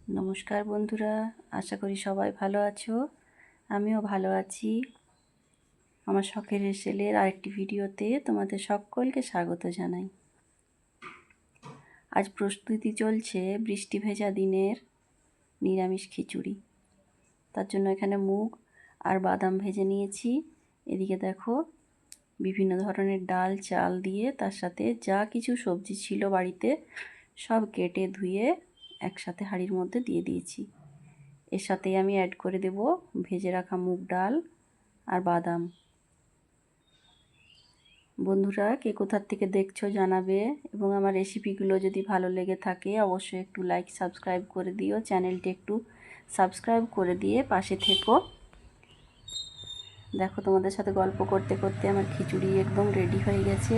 নমস্কার বন্ধুরা, আশা করি সবাই ভালো আছো। আমিও ভালো আছি। আমার শখের হেসেলের আরেকটি ভিডিওতে তোমাদের সকলকে স্বাগত জানাই। আজ প্রস্তুতি চলছে বৃষ্টি ভেজা দিনের নিরামিষ খিচুড়ি। তার জন্য এখানে মুগ আর বাদাম ভেজে নিয়েছি। এদিকে দেখো বিভিন্ন ধরনের ডাল চাল দিয়ে তার সাথে যা কিছু সবজি ছিল বাড়িতে সব কেটে ধুয়ে একসাথে হাঁড়ির মধ্যে দিয়ে দিয়েছি। এর সাথে আমি অ্যাড করে দেব ভেজে রাখা মুগ ডাল আর বাদাম। বন্ধুরা কে কোথার থেকে দেখছো জানাবে, এবং আমার রেসিপিগুলো যদি ভালো লেগে থাকে অবশ্যই একটু লাইক সাবস্ক্রাইব করে দিও। চ্যানেলটি একটু সাবস্ক্রাইব করে দিয়ে পাশে থেকো। দেখো তোমাদের সাথে গল্প করতে করতে আমার খিচুড়ি একদম রেডি হয়ে গেছে।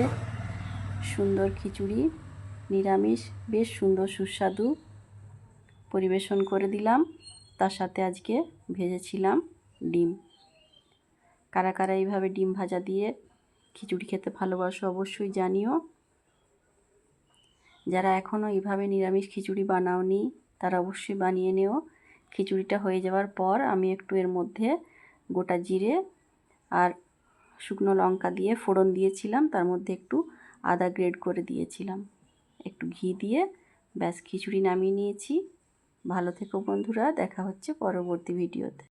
সুন্দর খিচুড়ি, নিরামিষ, বেশ সুন্দর সুস্বাদু পরিবেশন করে দিলাম। তার সাথে আজকে ভেজেছিলাম ডিম। কারা কারা এইভাবে ডিম ভাজা দিয়ে খিচুড়ি খেতে ভালোবাসো অবশ্যই জানিও। যারা এখনও এইভাবে নিরামিষ খিচুড়ি বানাওনি তারা অবশ্যই বানিয়ে নিও। খিচুড়িটা হয়ে যাওয়ার পর আমি একটু এর মধ্যে গোটা জিরে আর শুকনো লঙ্কা দিয়ে ফোড়ন দিয়েছিলাম, তার মধ্যে একটু আদা গ্রেড করে দিয়েছিলাম, একটু ঘি দিয়ে ব্যাস খিচুড়ি নামিয়ে নিয়েছি। ভালো থেকো বন্ধুরা, দেখা হচ্ছে পরবর্তী ভিডিওতে।